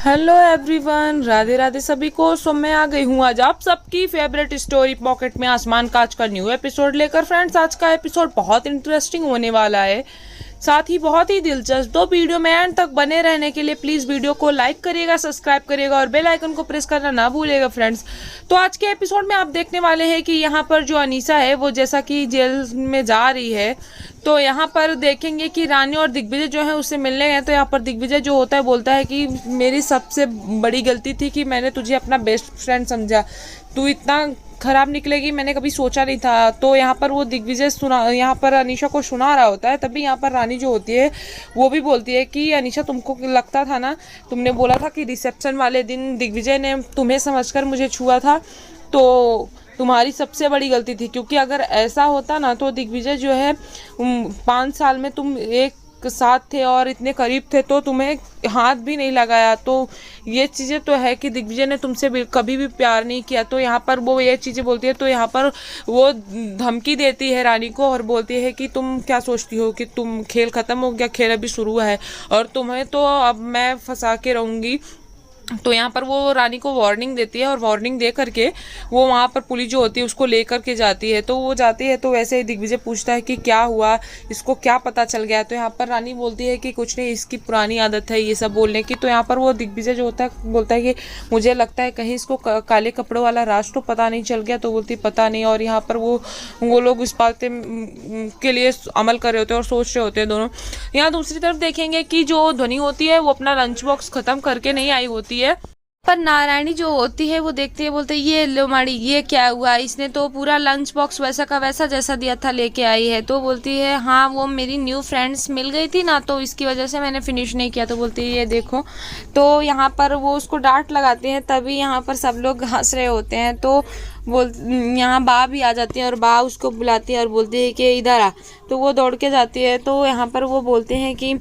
Hello everyone, Radhe Radhe सभी को। मैं आ गई हूँ आज आप सबकी फेवरेट स्टोरी पॉकेट में आसमान कांच का न्यू एपिसोड लेकर। फ्रेंड्स, आज का एपिसोड बहुत इंटरेस्टिंग होने वाला है, साथ ही बहुत ही दिलचस्प। तो वीडियो में एंड तक बने रहने के लिए प्लीज़ वीडियो को लाइक करिएगा, सब्सक्राइब करिएगा और बेल आइकन को प्रेस करना ना भूलिएगा। फ्रेंड्स, तो आज के एपिसोड में आप देखने वाले हैं कि यहाँ पर जो अनीसा है वो जैसा कि जेल में जा रही है, तो यहाँ पर देखेंगे कि रानी और दिग्विजय जो है उससे मिलने गए। तो यहाँ पर दिग्विजय जो होता है बोलता है कि मेरी सबसे बड़ी गलती थी कि मैंने तुझे अपना बेस्ट फ्रेंड समझा, तू इतना खराब निकलेगी मैंने कभी सोचा नहीं था। तो यहाँ पर वो दिग्विजय यहाँ पर अनीशा को सुना रहा होता है। तभी यहाँ पर रानी जो होती है वो भी बोलती है कि अनीशा, तुमको लगता था ना, तुमने बोला था कि रिसेप्शन वाले दिन दिग्विजय ने तुम्हें समझकर मुझे छुआ था, तो तुम्हारी सबसे बड़ी गलती थी। क्योंकि अगर ऐसा होता ना तो दिग्विजय जो है 5 साल में तुम एक साथ थे और इतने करीब थे तो तुम्हें हाथ भी नहीं लगाया। तो ये चीज़ें तो है कि दिग्विजय ने तुमसे कभी भी प्यार नहीं किया। तो यहाँ पर वो ये चीज़ें बोलती है। तो यहाँ पर वो धमकी देती है रानी को और बोलती है कि तुम क्या सोचती हो कि तुम खेल ख़त्म हो गया, खेल अभी शुरू है और तुम्हें तो अब मैं फंसा के रहूँगी। तो यहाँ पर वो रानी को वार्निंग देती है और वार्निंग दे करके वो वहाँ पर पुलिस जो होती है उसको लेकर के जाती है। तो वो जाती है तो वैसे ही दिग्विजय पूछता है कि क्या हुआ, इसको क्या पता चल गया। तो यहाँ पर रानी बोलती है कि कुछ नहीं, इसकी पुरानी आदत है ये सब बोलने की। तो यहाँ पर वो दिग्विजय जो होता है बोलता है कि मुझे लगता है कहीं इसको काले कपड़ों वाला राज तो पता नहीं चल गया। तो बोलती पता नहीं। और यहाँ पर वो लोग इस बात के लिए अमल कर रहे होते हैं और सोच रहे होते हैं दोनों। यहाँ दूसरी तरफ देखेंगे कि जो ध्वनि होती है वो अपना लंच बॉक्स खत्म करके नहीं आई होती है, पर नारायणी जो होती है वो देखती है, बोलते ये लो माड़ी, ये क्या हुआ, इसने तो पूरा लंच बॉक्स वैसा का वैसा जैसा दिया था लेके आई है। तो बोलती है हाँ, वो मेरी न्यू फ्रेंड्स मिल गई थी ना तो इसकी वजह से मैंने फिनिश नहीं किया। तो बोलती है ये देखो। तो यहाँ पर वो उसको डांट लगाती हैं। तभी यहाँ पर सब लोग हंस रहे होते हैं। तो बोल यहाँ बा भी आ जाती है और बा उसको बुलाती है और बोलती है कि इधर आ। तो वो दौड़ के जाती है। तो यहाँ पर वो बोलते हैं कि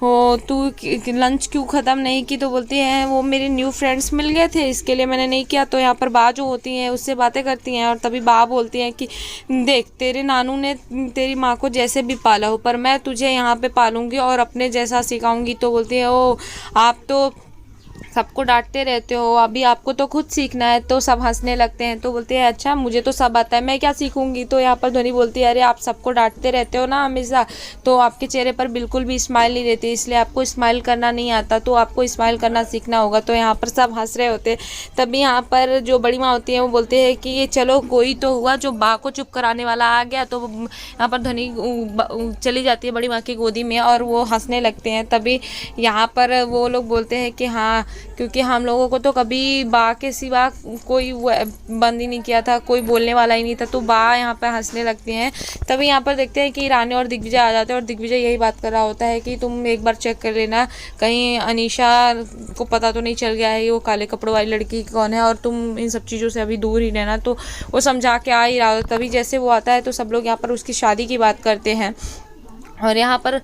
हो तू लंच क्यों ख़त्म नहीं की। तो बोलती है वो मेरे न्यू फ्रेंड्स मिल गए थे इसके लिए मैंने नहीं किया। तो यहाँ पर बा जो होती हैं उससे बातें करती हैं और तभी बा बोलती हैं कि देख, तेरे नानू ने तेरी माँ को जैसे भी पाला हो, पर मैं तुझे यहाँ पे पालूंगी और अपने जैसा सिखाऊंगी। तो बोलती है ओ, आप तो सबको डांटते रहते हो, अभी आपको तो खुद सीखना है। तो सब हंसने लगते हैं। तो बोलते हैं अच्छा, मुझे तो सब आता है, मैं क्या सीखूंगी। तो यहाँ पर ध्वनि बोलती है अरे आप सबको डांटते रहते हो ना हमेशा, तो आपके चेहरे पर बिल्कुल भी स्माइल नहीं रहती, इसलिए आपको स्माइल करना नहीं आता, तो आपको स्माइल करना सीखना होगा। तो यहाँ पर सब हंस रहे होते हैं। तभी यहाँ पर जो बड़ी माँ होती है वो बोलते हैं कि ये चलो कोई तो हुआ जो बा को चुप कराने वाला आ गया। तो यहाँ पर ध्वनि चली जाती है बड़ी माँ की गोदी में और वो हंसने लगते हैं। तभी यहाँ पर वो लोग बोलते हैं कि हाँ, क्योंकि हम लोगों को तो कभी बा के सिवा कोई बंद ही नहीं किया था, कोई बोलने वाला ही नहीं था। तो बा यहाँ पर हंसने लगती हैं। तभी यहाँ पर देखते हैं कि रानी और दिग्विजय आ जाते हैं और दिग्विजय यही बात कर रहा होता है कि तुम एक बार चेक कर लेना कहीं अनीशा को पता तो नहीं चल गया है वो काले कपड़ों वाली लड़की कौन है, और तुम इन सब चीज़ों से अभी दूर ही रहना। तो वो समझा के आ ही रहा होता। तभी जैसे वो आता है तो सब लोग यहाँ पर उसकी शादी की बात करते हैं और यहाँ पर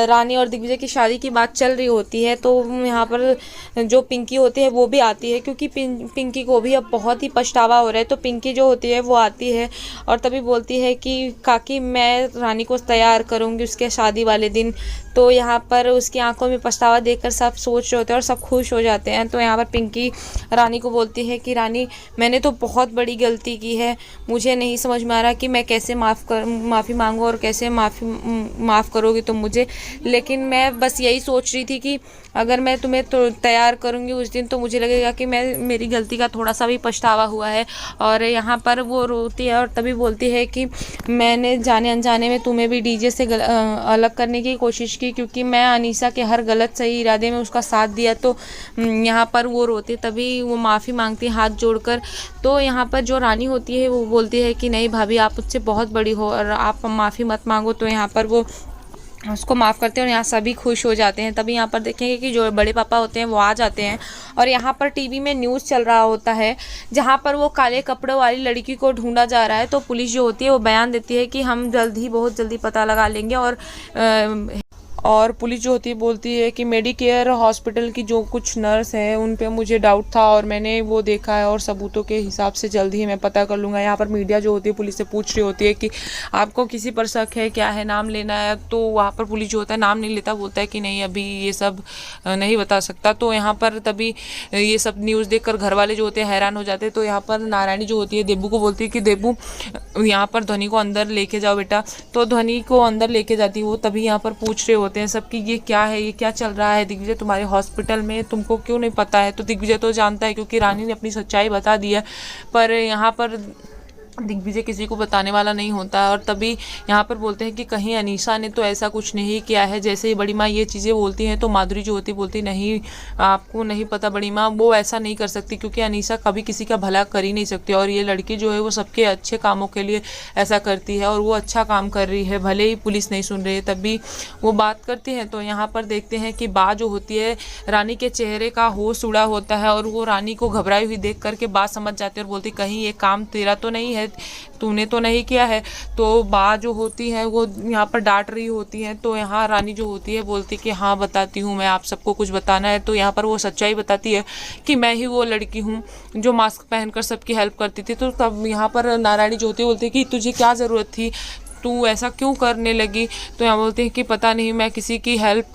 रानी और दिग्विजय की शादी की बात चल रही होती है। तो यहाँ पर जो पिंकी होती है वो भी आती है, क्योंकि पिंकी को भी अब बहुत ही पछतावा हो रहा है। तो पिंकी जो होती है वो आती है और तभी बोलती है कि काकी मैं रानी को तैयार करूँगी उसके शादी वाले दिन। तो यहाँ पर उसकी आंखों में पछतावा देखकर सब सोच रहे होते हैं और सब खुश हो जाते हैं। तो यहाँ पर पिंकी रानी को बोलती है कि रानी, मैंने तो बहुत बड़ी गलती की है, मुझे नहीं समझ में आ रहा कि मैं कैसे माफ़ी मांगूँ और कैसे माफ़ करोगी तुम मुझे। लेकिन मैं बस यही सोच रही थी कि अगर मैं तुम्हें तो तैयार करूँगी उस दिन तो मुझे लगेगा कि मेरी गलती का थोड़ा सा भी पछतावा हुआ है। और यहाँ पर वो रोती है और तभी बोलती है कि मैंने जाने अनजाने में तुम्हें भी डीजे से अलग करने की कोशिश की, क्योंकि मैं अनीसा के हर गलत सही इरादे में उसका साथ दिया। तो यहाँ पर वो रोती है। तभी वो माफ़ी मांगती है हाथ जोड़कर। तो यहाँ पर जो रानी होती है वो बोलती है कि नहीं भाभी, आप मुझसे बहुत बड़ी हो और आप माफ़ी मत मांगो। तो यहाँ पर वो उसको माफ़ करते हैं और यहाँ सभी खुश हो जाते हैं। तभी यहाँ पर देखेंगे कि जो बड़े पापा होते हैं वो आ जाते हैं और यहाँ पर टीवी में न्यूज़ चल रहा होता है जहाँ पर वो काले कपड़ों वाली लड़की को ढूंढा जा रहा है। तो पुलिस जो होती है वो बयान देती है कि हम बहुत जल्दी पता लगा लेंगे और पुलिस जो होती है बोलती है कि मेडिकेयर हॉस्पिटल की जो कुछ नर्स है उन पे मुझे डाउट था और मैंने वो देखा है और सबूतों के हिसाब से जल्दी ही मैं पता कर लूँगा। यहाँ पर मीडिया जो होती है पुलिस से पूछ रही होती है कि आपको किसी पर शक है, क्या है, नाम लेना है। तो वहाँ पर पुलिस जो होता है नाम नहीं लेता, बोलता है कि नहीं अभी ये सब नहीं बता सकता। तो यहाँ पर तभी ये सब न्यूज़ देखकर घर वाले जो होते हैं हैरान हो जाते हैं। तो यहाँ पर नारायणी जो होती है देबू को बोलती है कि देबू यहाँ पर ध्वनि को अंदर लेके जाओ बेटा। तो ध्वनि को अंदर लेके जाती है वो। तभी यहाँ पर पूछ रहे होते हैं सब कि ये क्या है, ये क्या चल रहा है दिग्विजय तुम्हारे हॉस्पिटल में, तुमको क्यों नहीं पता है। तो दिग्विजय तो जानता है क्योंकि रानी ने अपनी सच्चाई बता दी है, पर यहाँ पर दिग्विजय किसी को बताने वाला नहीं होता। और तभी यहाँ पर बोलते हैं कि कहीं अनीशा ने तो ऐसा कुछ नहीं किया है। जैसे ही बड़ी माँ ये चीज़ें बोलती हैं तो माधुरी जो होती बोलती नहीं आपको नहीं पता बड़ी माँ, वो ऐसा नहीं कर सकती क्योंकि अनीशा कभी किसी का भला कर ही नहीं सकती और ये लड़की जो है वो सबके अच्छे कामों के लिए ऐसा करती है और वो अच्छा काम कर रही है, भले ही पुलिस नहीं सुन रही है। तभी वो बात करती हैं तो यहाँ पर देखते हैं कि बा जो होती है रानी के चेहरे का होश उड़ा होता है और वो रानी को घबराई हुई देख करके बात समझ जाती है और बोलती कहीं ये काम तेरा तो नहीं है, तूने तो नहीं किया है। तो बा जो होती है वो यहाँ पर डांट रही होती है। तो यहाँ रानी जो होती है बोलती कि हाँ बताती हूँ मैं, आप सबको कुछ बताना है। तो यहाँ पर वो सच्चाई बताती है कि मैं ही वो लड़की हूँ जो मास्क पहनकर सबकी हेल्प करती थी। तो तब यहाँ पर नारायणी जो होती है बोलती है कि तुझे क्या ज़रूरत थी, तू ऐसा क्यों करने लगी। तो यहाँ बोलते हैं कि पता नहीं, मैं किसी की हेल्प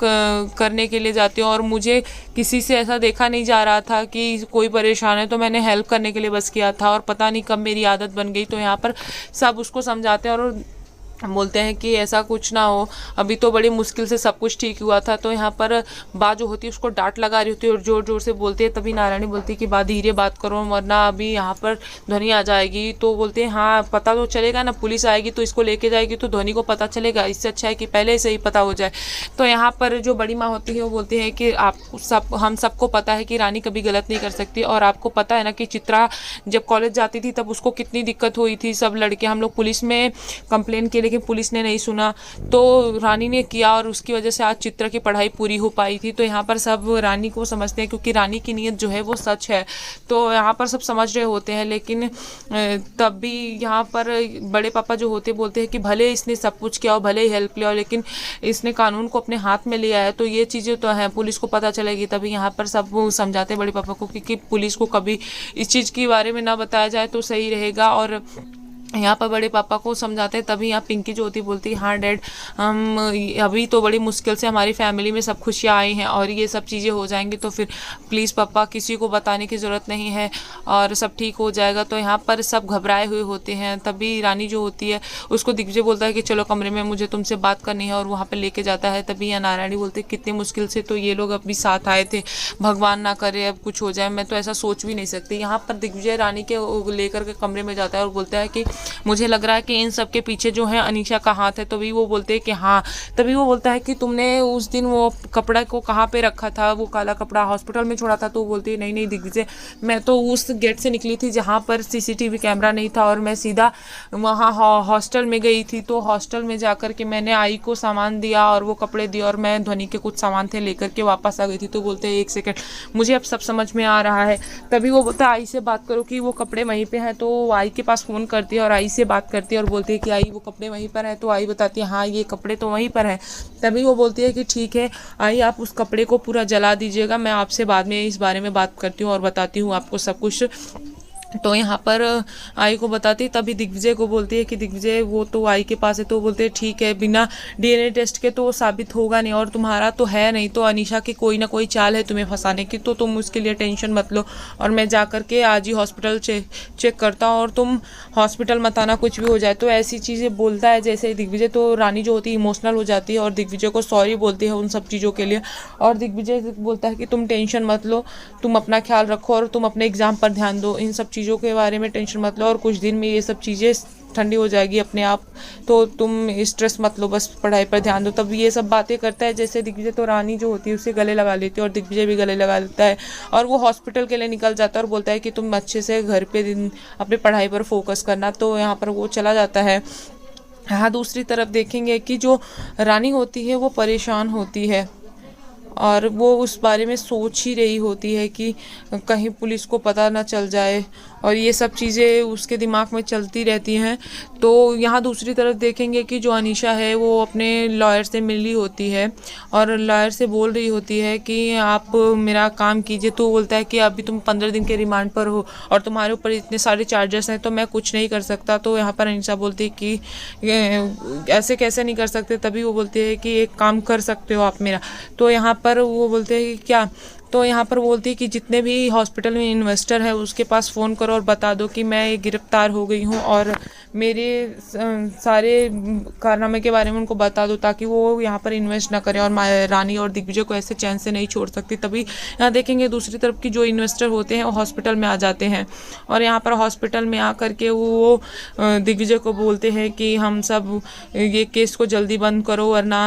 करने के लिए जाती हूँ और मुझे किसी से ऐसा देखा नहीं जा रहा था कि कोई परेशान है तो मैंने हेल्प करने के लिए बस किया था और पता नहीं कब मेरी आदत बन गई। तो यहाँ पर सब उसको समझाते हैं और बोलते हैं कि ऐसा कुछ ना हो, अभी तो बड़ी मुश्किल से सब कुछ ठीक हुआ था। तो यहाँ पर बा जो होती है उसको डांट लगा रही होती है और जोर जोर से बोलती है। तभी नारायणी बोलती है कि बा धीरे बात करो वरना अभी यहाँ पर ध्वनि आ जाएगी। तो बोलते हैं हाँ पता तो चलेगा ना, पुलिस आएगी तो इसको लेके जाएगी तो ध्वनि को पता चलेगा, इससे अच्छा है कि पहले से ही पता हो जाए। तो यहाँ पर जो बड़ी माँ होती है वो बोलती है कि हम सबको पता है कि रानी कभी गलत नहीं कर सकती और आपको पता है ना कि चित्रा जब कॉलेज जाती थी तब उसको कितनी दिक्कत हुई थी। सब लड़के हम लोग पुलिस में कंप्लेन किए लेकिन पुलिस ने नहीं सुना, तो रानी ने किया और उसकी वजह से आज चित्रा की पढ़ाई पूरी हो पाई थी। तो यहाँ पर सब रानी को समझते हैं क्योंकि रानी की नीयत जो है वो सच है। तो यहाँ पर सब समझ रहे होते हैं लेकिन तब भी यहाँ पर बड़े पापा जो होते बोलते हैं कि भले इसने सब कुछ किया हो, भले ही हेल्प लिया हो, लेकिन इसने कानून को अपने हाथ में लिया है तो ये चीज़ें तो हैं, पुलिस को पता चलेगी। तभी यहाँ पर सब समझाते हैं बड़े पापा को कि पुलिस को कभी इस चीज़ के बारे में ना बताया जाए तो सही रहेगा। और यहाँ पर बड़े पापा को समझाते हैं। तभी यहाँ पिंकी जो होती बोलती है हाँ डैड, हम अभी तो बड़ी मुश्किल से हमारी फैमिली में सब खुशियाँ आई हैं और ये सब चीज़ें हो जाएंगी तो फिर प्लीज़ पापा किसी को बताने की ज़रूरत नहीं है और सब ठीक हो जाएगा। तो यहाँ पर सब घबराए हुए होते हैं। तभी रानी जो होती है उसको दिग्विजय बोलता है कि चलो कमरे में, मुझे तुमसे बात करनी है और वहाँ पर लेके जाता है। तभी यहाँ नारायणी बोलती है कितनी मुश्किल से तो ये लोग अभी साथ आए थे, भगवान ना करे अब कुछ हो जाए, मैं तो ऐसा सोच भी नहीं सकती। यहाँ पर दिग्विजय रानी के लेकर के कमरे में जाता है और बोलता है कि मुझे लग रहा है कि इन सब के पीछे जो है अनीशा का हाथ है। तभी वो बोलते हैं कि हाँ। तभी वो बोलता है कि तुमने उस दिन वो कपड़ा को कहाँ पे रखा था, वो काला कपड़ा हॉस्पिटल में छोड़ा था। तो वो बोलती है नहीं नहीं दिग्विजय, मैं तो उस गेट से निकली थी जहाँ पर सीसीटीवी कैमरा नहीं था और मैं सीधा वहाँ हॉस्टल में गई थी। तो हॉस्टल में जाकर के मैंने आई को सामान दिया और वो कपड़े दिए और मैं ध्वनि के कुछ सामान थे लेकर के वापस आ गई थी। तो बोलते हैं एक सेकेंड, मुझे अब सब समझ में आ रहा है। तभी वो बोलता है आई से बात करो कि वो कपड़े वहीं पे हैं। तो आई के पास फ़ोन करती है और आई से बात करती है और बोलती है कि आई वो कपड़े वहीं पर हैं। तो आई बताती है हाँ ये कपड़े तो वहीं पर हैं। तभी वो बोलती है कि ठीक है आई, आप उस कपड़े को पूरा जला दीजिएगा, मैं आपसे बाद में इस बारे में बात करती हूँ और बताती हूँ आपको सब कुछ। तो यहाँ पर आई को बताती, तभी दिग्विजय को बोलती है कि दिग्विजय वो तो आई के पास है। तो बोलते हैं ठीक है, बिना डीएनए टेस्ट के तो वो साबित होगा नहीं और तुम्हारा तो है नहीं, तो अनीशा की कोई ना कोई चाल है तुम्हें फंसाने की, तो तुम उसके लिए टेंशन मत लो और मैं जा कर के आज ही हॉस्पिटल चेक करता हूँ और तुम हॉस्पिटल मत आना कुछ भी हो जाए। तो ऐसी चीज़ें बोलता है जैसे दिग्विजय। तो रानी जो होती है इमोशनल हो जाती है और दिग्विजय को सॉरी बोलती है उन सब चीज़ों के लिए। और दिग्विजय बोलता है कि तुम टेंशन मत लो, तुम अपना ख्याल रखो और तुम अपने एग्ज़ाम पर ध्यान दो, इन सब चीज़ों के बारे में टेंशन मत लो और कुछ दिन में ये सब चीज़ें ठंडी हो जाएगी अपने आप, तो तुम स्ट्रेस मत लो, बस पढ़ाई पर ध्यान दो। तब ये सब बातें करता है जैसे दिग्विजय। तो रानी जो होती है उसे गले लगा लेती है और दिग्विजय भी गले लगा लेता है और वो हॉस्पिटल के लिए निकल जाता है और बोलता है कि तुम अच्छे से घर पे अपनी पढ़ाई पर फोकस करना। तो यहाँ पर वो चला जाता है। हाँ दूसरी तरफ देखेंगे कि जो रानी होती है वो परेशान होती है और वो उस बारे में सोच ही रही होती है कि कहीं पुलिस को पता ना चल जाए, और ये सब चीज़ें उसके दिमाग में चलती रहती हैं। तो यहाँ दूसरी तरफ देखेंगे कि जो अनीशा है वो अपने लॉयर से मिली होती है और लॉयर से बोल रही होती है कि आप मेरा काम कीजिए। तो बोलता है कि अभी तुम 15 दिन के रिमांड पर हो और तुम्हारे ऊपर इतने सारे चार्जेस हैं, तो मैं कुछ नहीं कर सकता। तो यहाँ पर अनीशा बोलती है कि ऐसे कैसे नहीं कर सकते। तभी वो बोलती है कि एक काम कर सकते हो आप मेरा। तो यहाँ पर वो बोलते हैं कि क्या। तो यहाँ पर बोलती है कि जितने भी हॉस्पिटल में इन्वेस्टर हैं उसके पास फ़ोन करो और बता दो कि मैं गिरफ्तार हो गई हूँ, और मेरे सारे कारनामे के बारे में उनको बता दो ताकि वो यहाँ पर इन्वेस्ट ना करें। और रानी और दिग्विजय को ऐसे चैन से नहीं छोड़ सकती। तभी यहाँ देखेंगे दूसरी तरफ की जो इन्वेस्टर होते हैं वो हॉस्पिटल में आ जाते हैं, और यहाँ पर हॉस्पिटल में आकर के वो दिग्विजय को बोलते हैं कि हम सब ये केस को जल्दी बंद करो वरना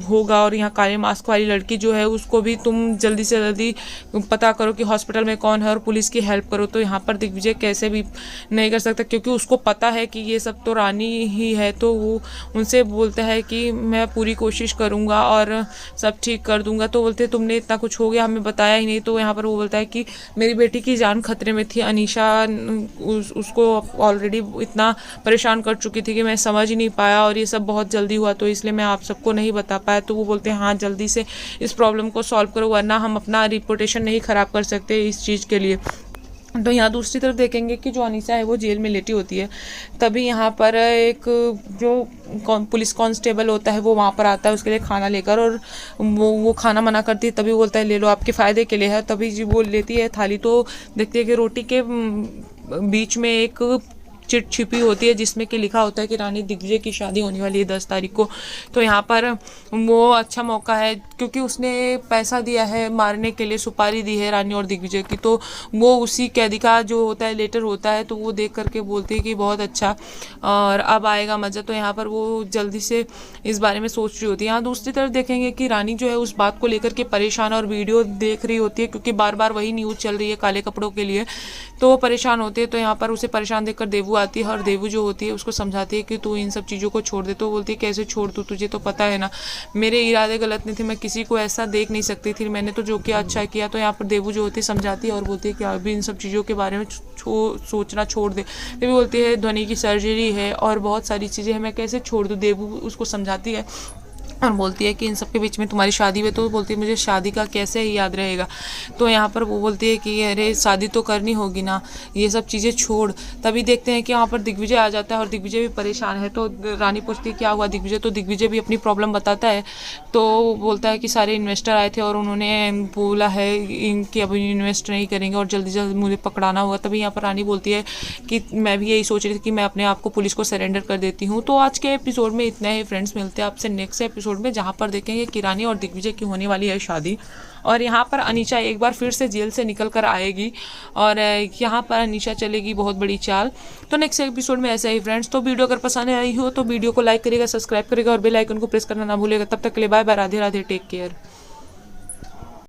होगा, और यहाँ काले मास्क वाली लड़की जो है उसको भी तुम जल्दी से जल्दी पता करो कि हॉस्पिटल में कौन है और पुलिस की हेल्प करो। तो यहाँ पर दिग्विजय कैसे भी नहीं कर सकता क्योंकि उसको पता है कि ये सब तो रानी ही है। तो वो उनसे बोलता है कि मैं पूरी कोशिश करूँगा और सब ठीक कर दूंगा। तो बोलते तुमने इतना कुछ हो गया हमें बताया ही नहीं। तो यहाँ पर वो बोलता है कि मेरी बेटी की जान खतरे में थी, अनीशा उसको ऑलरेडी इतना परेशान कर चुकी थी कि मैं समझ ही नहीं पाया, और ये सब बहुत जल्दी हुआ तो इसलिए मैं आप सबको नहीं बता पाया। तो वो बोलते हैं हाँ जल्दी से इस प्रॉब्लम को सॉल्व करो वरना हम अपना रिपोर्टेशन नहीं ख़राब कर सकते इस चीज़ के लिए। तो यहाँ दूसरी तरफ देखेंगे कि जो अनीशा है वो जेल में लेटी होती है। तभी यहाँ पर एक जो पुलिस कांस्टेबल होता है वो वहाँ पर आता है उसके लिए खाना लेकर, और वो खाना मना करती है। तभी बोलता है ले लो आपके फ़ायदे के लिए है। तभी जी वो लेती है थाली, तो देखती है कि रोटी के बीच में एक चिट छिपी होती है जिसमें कि लिखा होता है कि रानी दिग्विजय की शादी होने वाली है 10 तारीख को। तो यहाँ पर वो अच्छा मौका है क्योंकि उसने पैसा दिया है मारने के लिए, सुपारी दी है रानी और दिग्विजय की। तो वो उसी कैदी का जो होता है लेटर होता है, तो वो देख करके बोलती है कि बहुत अच्छा और अब आएगा मज़ा। तो यहाँ पर वो जल्दी से इस बारे में सोच रही होती है। यहाँ दूसरी तरफ देखेंगे कि रानी जो है उस बात को लेकर के परेशान और वीडियो देख रही होती है क्योंकि बार बार वही न्यूज़ चल रही है काले कपड़ों के लिए, तो वो परेशान होती है। तो यहाँ पर उसे परेशान देखकर देवू आती है और देवू जो होती है उसको समझाती है कि तू इन सब चीज़ों को छोड़ दे। तो बोलती है कैसे छोड़ दूँ, तुझे तो पता है ना मेरे इरादे गलत नहीं थे, मैं किसी को ऐसा देख नहीं सकती थी, मैंने तो जो किया अच्छा किया। तो यहाँ पर देवू जो होती है समझाती है और बोलती है कि अभी इन सब चीज़ों के बारे में सोचना छोड़ दे। देवू बोलती है ध्वनि की सर्जरी है और बहुत सारी चीज़ें हैं, मैं कैसे छोड़ दूँ। देवू उसको समझाती है और बोलती है कि इन सब के बीच में तुम्हारी शादी हुई। तो बोलती है मुझे शादी का कैसे ही याद रहेगा। तो यहाँ पर वो बोलती है कि अरे शादी तो करनी होगी ना, ये सब चीज़ें छोड़। तभी देखते हैं कि यहाँ पर दिग्विजय आ जाता है और दिग्विजय भी परेशान है। तो रानी पूछती है क्या हुआ दिग्विजय, तो दिग्विजय भी अपनी प्रॉब्लम बताता है। तो बोलता है कि सारे इन्वेस्टर आए थे और उन्होंने बोला है कि अभी इन्वेस्ट नहीं करेंगे और जल्दी जल्दी मुझे पकड़ाना होगा। तभी यहाँ पर रानी बोलती है कि मैं भी यही सोच रही थी कि मैं अपने आप को पुलिस को सरेंडर कर देती हूँ। तो आज के एपिसोड में इतना ही फ्रेंड्स, मिलते हैं आपसे नेक्स्ट एपिसोड में जहाँ पर देखेंगे कि रानी और दिग्विजय की होने वाली है शादी, और यहाँ पर अनीशा एक बार फिर से जेल से निकल कर आएगी और यहाँ पर अनीशा चलेगी बहुत बड़ी चाल। तो नेक्स्ट एपिसोड में ऐसा ही फ्रेंड्स। तो वीडियो अगर पसंद आई हो तो वीडियो को लाइक करिएगा, सब्सक्राइब करिएगा और बेल आइकन को प्रेस करना ना भूलिएगा। तब तक के लिए bye bye, Radhe Radhe, take care.